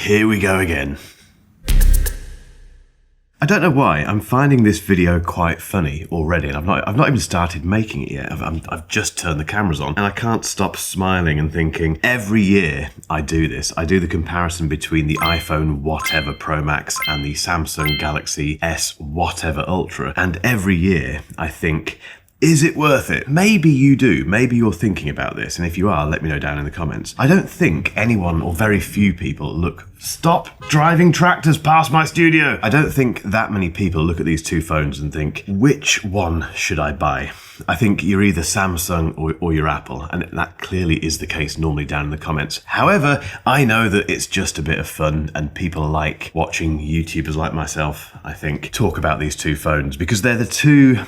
Here we go again. I don't know why, I'm finding this video quite funny already, and I've not even started making it yet. I've just turned the cameras on, and I can't stop smiling and thinking, every year I do this. I do the comparison between the iPhone whatever Pro Max and the Samsung Galaxy S whatever Ultra, and every year I think, is it worth it? Maybe you do. Maybe you're thinking about this, and if you are, let me know down in the comments. I don't think anyone, or very few people, stop driving tractors past my studio. I don't think that many people look at these two phones and think, which one should I buy? I think you're either Samsung or you're Apple, and that clearly is the case normally down in the comments. However, I know that it's just a bit of fun, and people like watching YouTubers like myself, I think, talk about these two phones, because they're the two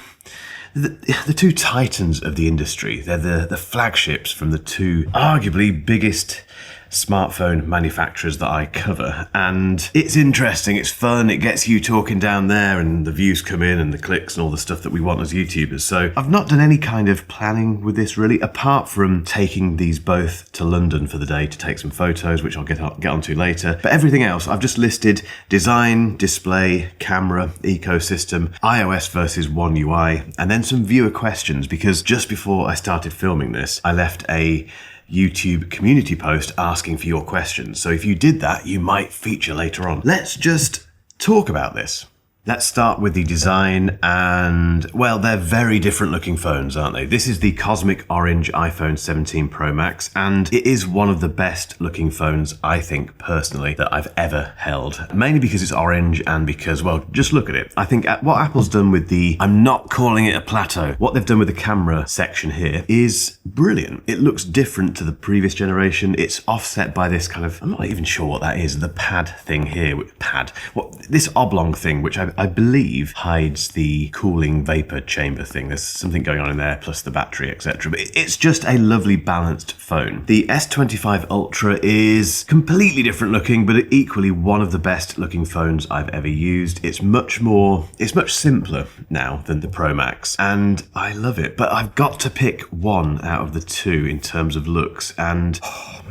titans of the industry. They're the flagships from the two arguably biggest smartphone manufacturers that I cover, and it's interesting, it's fun, it gets you talking down there, and the views come in and the clicks and all the stuff that we want as YouTubers. So I've not done any kind of planning with this really, apart from taking these both to London for the day to take some photos, which I'll get onto later. But everything else I've just listed: design, display, camera, ecosystem, iOS versus One UI, and then some viewer questions, because just before I started filming this, I left a YouTube community post asking for your questions. So if you did that, you might feature later on. Let's just talk about this. Let's start with the design, and, well, they're very different looking phones, aren't they? This is the Cosmic Orange iPhone 17 Pro Max, and it is one of the best looking phones, I think, personally, that I've ever held. Mainly because it's orange, and because, well, just look at it. I think what Apple's done with I'm not calling it a plateau, what they've done with the camera section here is brilliant. It looks different to the previous generation. It's offset by this kind of, I'm not even sure what that is, the pad thing here. This oblong thing, which I believe hides the cooling vapor chamber thing. There's something going on in there, plus the battery, etc. But it's just a lovely balanced phone. The S25 Ultra is completely different looking, but equally one of the best looking phones I've ever used. It's much simpler now than the Pro Max, and I love it. But I've got to pick one out of the two in terms of looks, and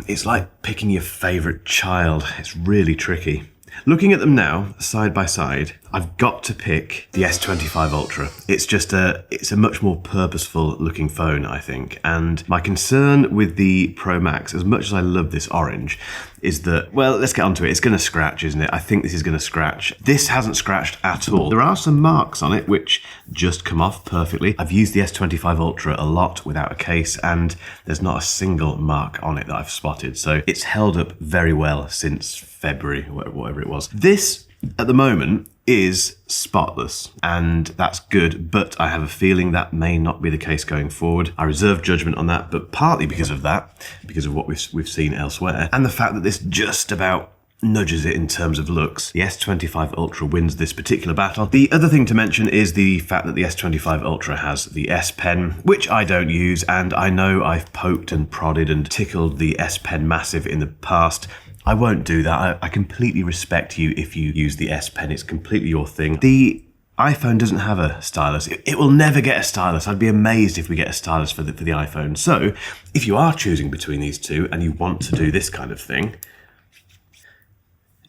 it's like picking your favorite child. It's really tricky. Looking at them now, side by side, I've got to pick the S25 Ultra. It's a much more purposeful looking phone, I think. And my concern with the Pro Max, as much as I love this orange, is that, well, let's get onto it. It's going to scratch, isn't it? I think this is going to scratch. This hasn't scratched at all. There are some marks on it which just come off perfectly. I've used the S25 Ultra a lot without a case, and there's not a single mark on it that I've spotted. So it's held up very well since February, whatever it was. This, at the moment, is spotless, and that's good, but I have a feeling that may not be the case going forward. I reserve judgment on that, but partly because of that, because of what we've seen elsewhere, and the fact that this just about nudges it in terms of looks. The S25 Ultra wins this particular battle. The other thing to mention is the fact that the S25 Ultra has the S Pen, which I don't use, and I know I've poked and prodded and tickled the S Pen Massive in the past. I won't do that. I completely respect you if you use the S Pen. It's completely your thing. The iPhone doesn't have a stylus. It will never get a stylus. I'd be amazed if we get a stylus for the iPhone. So if you are choosing between these two and you want to do this kind of thing,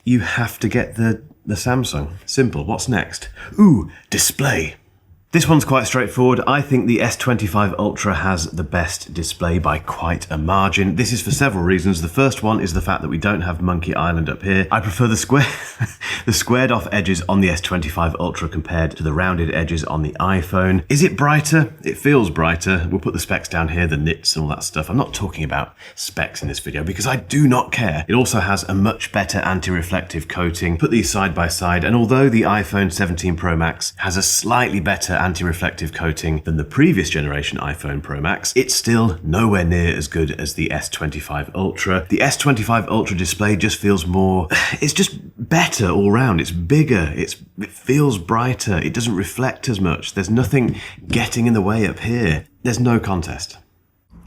you have to get the Samsung. Simple. What's next? Ooh, display. This one's quite straightforward. I think the S25 Ultra has the best display by quite a margin. This is for several reasons. The first one is the fact that we don't have Monkey Island up here. I prefer the squared off edges on the S25 Ultra compared to the rounded edges on the iPhone. Is it brighter? It feels brighter. We'll put the specs down here, the nits and all that stuff. I'm not talking about specs in this video because I do not care. It also has a much better anti-reflective coating. Put these side by side, and although the iPhone 17 Pro Max has a slightly better anti-reflective coating than the previous generation iPhone Pro Max, it's still nowhere near as good as the S25 Ultra. The S25 Ultra display just feels more, it's just better all round. It's bigger, it feels brighter, it doesn't reflect as much. There's nothing getting in the way up here. There's no contest.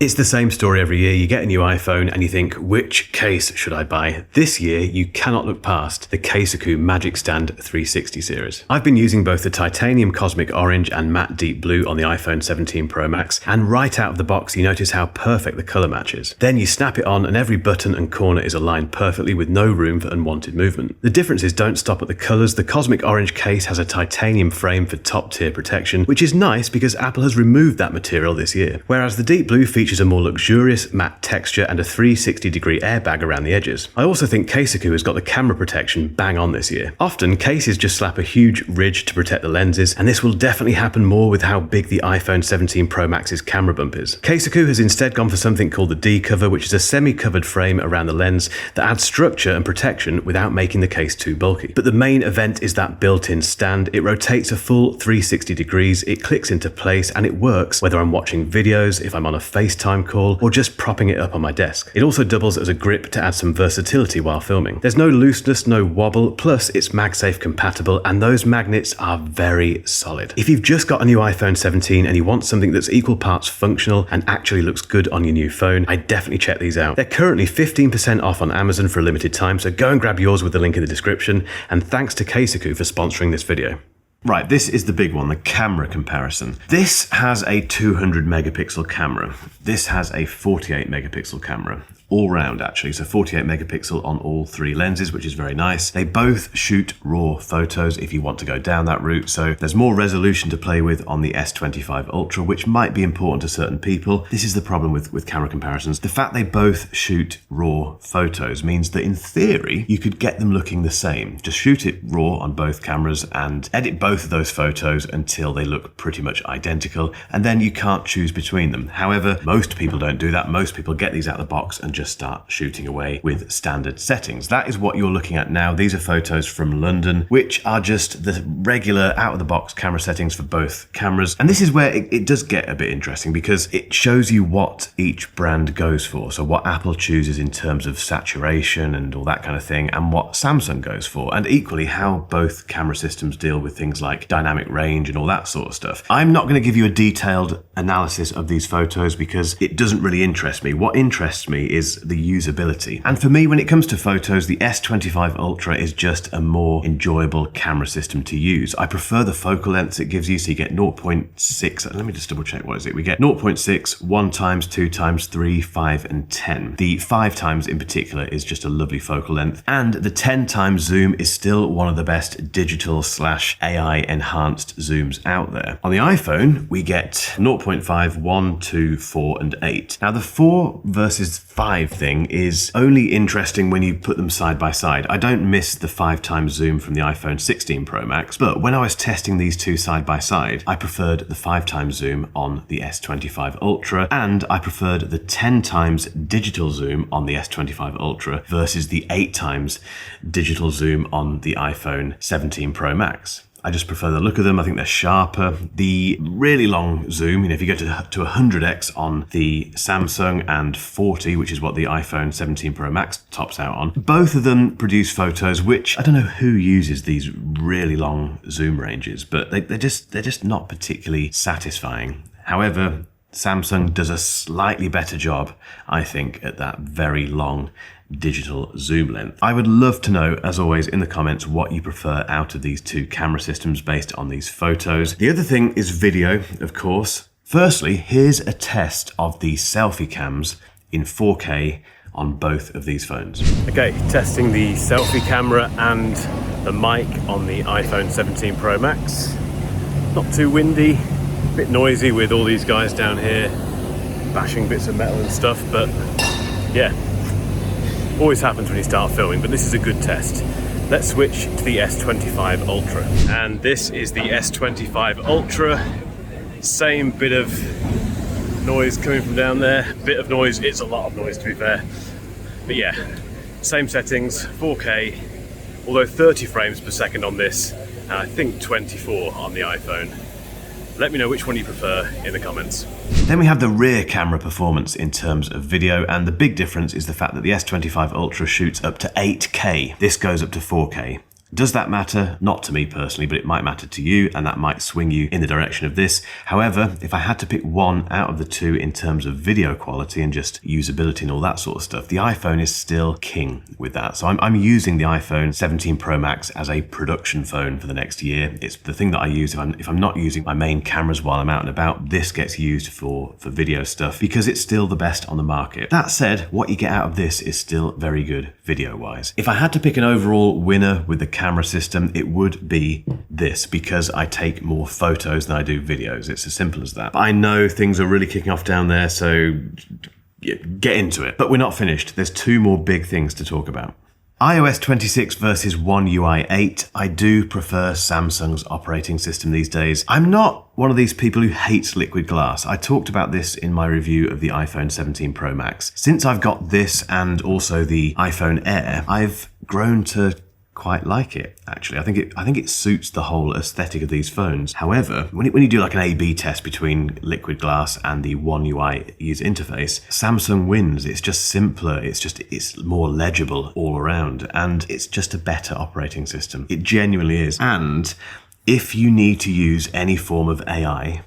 It's the same story every year. You get a new iPhone and you think, which case should I buy? This year, you cannot look past the Casekoo Magic Stand 360 series. I've been using both the titanium cosmic orange and matte deep blue on the iPhone 17 Pro Max, and right out of the box, you notice how perfect the color match is. Then you snap it on and every button and corner is aligned perfectly with no room for unwanted movement. The differences don't stop at the colors. The cosmic orange case has a titanium frame for top tier protection, which is nice because Apple has removed that material this year. Whereas the deep blue features a more luxurious matte texture and a 360-degree airbag around the edges. I also think Casekoo has got the camera protection bang on this year. Often, cases just slap a huge ridge to protect the lenses, and this will definitely happen more with how big the iPhone 17 Pro Max's camera bump is. Casekoo has instead gone for something called the D cover, which is a semi-covered frame around the lens that adds structure and protection without making the case too bulky. But the main event is that built-in stand. It rotates a full 360 degrees, it clicks into place, and it works whether I'm watching videos, if I'm on a FaceTime call, or just propping it up on my desk. It also doubles as a grip to add some versatility while filming. There's no looseness, no wobble, plus it's MagSafe compatible, and those magnets are very solid. If you've just got a new iPhone 17 and you want something that's equal parts functional and actually looks good on your new phone, I definitely check these out. They're currently 15% off on Amazon for a limited time, so go and grab yours with the link in the description, and thanks to Casekoo for sponsoring this video. Right, this is the big one, the camera comparison. This has a 200 megapixel camera. This has a 48 megapixel camera. All round actually, so 48 megapixel on all three lenses, which is very nice. They both shoot RAW photos if you want to go down that route, so there's more resolution to play with on the S25 Ultra, which might be important to certain people. This is the problem with camera comparisons. The fact they both shoot RAW photos means that in theory, you could get them looking the same. Just shoot it RAW on both cameras and edit both of those photos until they look pretty much identical, and then you can't choose between them. However, most people don't do that. Most people get these out of the box and just start shooting away with standard settings. That is what you're looking at now. These are photos from London, which are just the regular out-of-the-box camera settings for both cameras. And this is where it does get a bit interesting because it shows you what each brand goes for. So what Apple chooses in terms of saturation and all that kind of thing, and what Samsung goes for, and equally how both camera systems deal with things like dynamic range and all that sort of stuff. I'm not going to give you a detailed analysis of these photos because it doesn't really interest me. What interests me is the usability. And for me, when it comes to photos, the S25 Ultra is just a more enjoyable camera system to use. I prefer the focal lengths it gives you, so you get 0.6, let me just double check, what is it? We get 0.6, 1 times, 2 times, 3, 5, and 10. The 5 times in particular is just a lovely focal length, and the 10 times zoom is still one of the best digital / AI enhanced zooms out there. On the iPhone, we get 0.5, 1, 2, 4, and 8. Now the 4 versus 5 thing is only interesting when you put them side by side. I don't miss the 5 times zoom from the iPhone 16 Pro Max, but when I was testing these two side by side, I preferred the 5 times zoom on the S25 Ultra, and I preferred the 10 times digital zoom on the S25 Ultra versus the 8 times digital zoom on the iPhone 17 Pro Max. I just prefer the look of them. I think they're sharper. The really long zoom, if you go to 100x on the Samsung and 40, which is what the iPhone 17 Pro Max tops out on, both of them produce photos which, I don't know who uses these really long zoom ranges, but they're just not particularly satisfying. However, Samsung does a slightly better job, I think, at that very long digital zoom length. I would love to know, as always, in the comments what you prefer out of these two camera systems based on these photos. The other thing is video, of course. Firstly, here's a test of the selfie cams in 4K on both of these phones. Okay, testing the selfie camera and the mic on the iPhone 17 Pro Max. Not too windy, a bit noisy with all these guys down here bashing bits of metal and stuff, but yeah, always happens when you start filming, but this is a good test. Let's switch to the S25 Ultra. And this is the S25 Ultra. Same bit of noise coming from down there. Bit of noise, it's a lot of noise to be fair. But yeah, same settings, 4K, although 30 frames per second on this, and I think 24 on the iPhone. Let me know which one you prefer in the comments. Then we have the rear camera performance in terms of video, and the big difference is the fact that the S25 Ultra shoots up to 8K. This goes up to 4K. Does that matter? Not to me personally, but it might matter to you, and that might swing you in the direction of this. However, if I had to pick one out of the two in terms of video quality and just usability and all that sort of stuff, the iPhone is still king with that. So I'm using the iPhone 17 Pro Max as a production phone for the next year. It's the thing that I use if I'm not using my main cameras while I'm out and about. This gets used for video stuff because it's still the best on the market. That said, what you get out of this is still very good video-wise. If I had to pick an overall winner with the camera system, it would be this, because I take more photos than I do videos. It's as simple as that. But I know things are really kicking off down there, so get into it. But we're not finished. There's two more big things to talk about. iOS 26 versus One UI 8. I do prefer Samsung's operating system these days. I'm not one of these people who hates liquid glass. I talked about this in my review of the iPhone 17 Pro Max. Since I've got this and also the iPhone Air, I've grown to quite like it, actually. I think it suits the whole aesthetic of these phones. However, when you do like an A/B test between liquid glass and the One UI user interface, Samsung wins. It's just simpler. It's more legible all around, and it's just a better operating system. It genuinely is. And if you need to use any form of AI,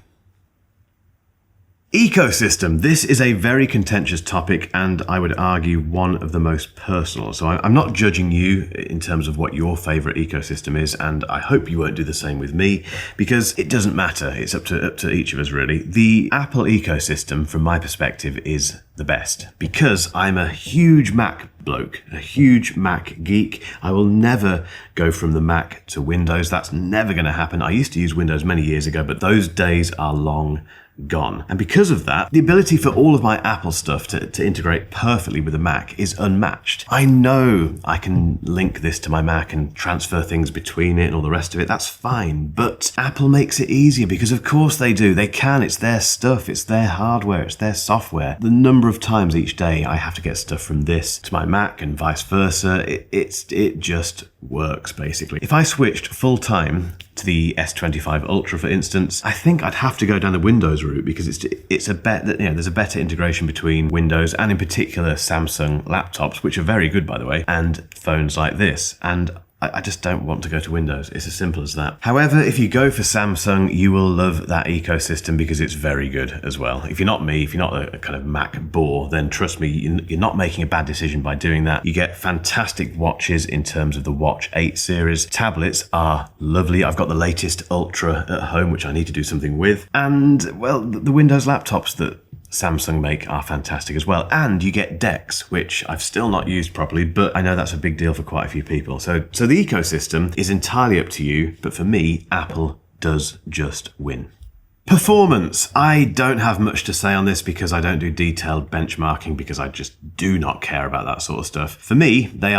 ecosystem. This is a very contentious topic, and I would argue one of the most personal. So I'm not judging you in terms of what your favorite ecosystem is, and I hope you won't do the same with me, because it doesn't matter. It's up to each of us, really. The Apple ecosystem, from my perspective, is the best, because I'm a huge Mac bloke, a huge Mac geek. I will never go from the Mac to Windows. That's never going to happen. I used to use Windows many years ago, but those days are long gone. And because of that, the ability for all of my Apple stuff to integrate perfectly with the Mac is unmatched. I know I can link this to my Mac and transfer things between it and all the rest of it. That's fine. But Apple makes it easier, because of course they do. They can. It's their stuff. It's their hardware. It's their software. The number of times each day I have to get stuff from this to my Mac and vice versa, it just works, basically. If I switched full time to the S25 Ultra, for instance, I think I'd have to go down the Windows route, because it's a bet that, there's a better integration between Windows and in particular Samsung laptops, which are very good, by the way, and phones like this. And I just don't want to go to Windows. It's as simple as that. However, if you go for Samsung, you will love that ecosystem, because it's very good as well. If you're not me, if you're not a kind of Mac bore, then trust me, you're not making a bad decision by doing that. You get fantastic watches in terms of the Watch 8 series. Tablets are lovely. I've got the latest Ultra at home, which I need to do something with. And, well, the Windows laptops that Samsung make are fantastic as well. And you get DeX, which I've still not used properly, but I know that's a big deal for quite a few people. So the ecosystem is entirely up to you, but for me, Apple does just win. Performance. I don't have much to say on this, because I don't do detailed benchmarking, because I just do not care about that sort of stuff. For me, they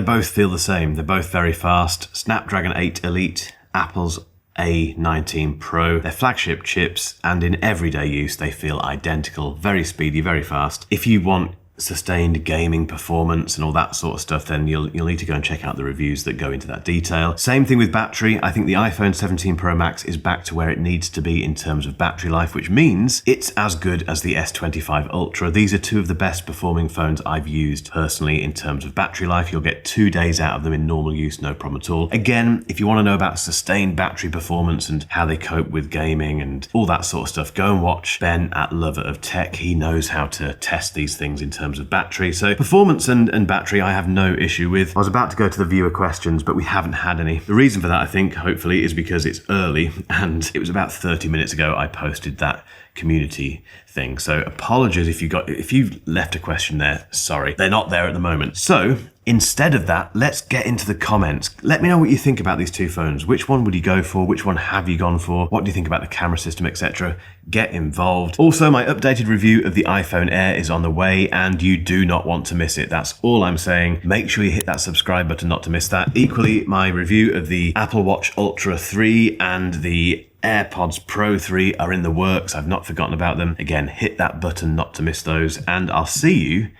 both feel the same. They're both very fast. Snapdragon 8 Elite, Apple's A19 Pro, their flagship chips, and in everyday use they feel identical. Very speedy, very fast. If you want sustained gaming performance and all that sort of stuff, then you'll need to go and check out the reviews that go into that detail. Same thing with battery. I think the iPhone 17 Pro Max is back to where it needs to be in terms of battery life, which means it's as good as the S25 Ultra. These are two of the best performing phones I've used personally in terms of battery life. You'll get 2 days out of them in normal use, no problem at all. Again, if you want to know about sustained battery performance and how they cope with gaming and all that sort of stuff, go and watch Ben at Lover of Tech. He knows how to test these things in terms of battery. So performance and battery I have no issue with. I was about to go to the viewer questions, but we haven't had any. The reason for that, I think, hopefully, is because it's early, and it was about 30 minutes ago I posted that community thing. So apologies if you left a question there. Sorry, they're not there at the moment. So instead of that, let's get into the comments. Let me know what you think about these two phones. Which one would you go for? Which one have you gone for? What do you think about the camera system, etc.? Get involved. Also, my updated review of the iPhone Air is on the way, and you do not want to miss it. That's all I'm saying. Make sure you hit that subscribe button not to miss that. Equally, my review of the Apple Watch Ultra 3 and the AirPods Pro 3 are in the works. I've not forgotten about them. Again, hit that button not to miss those, and I'll see you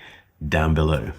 down below.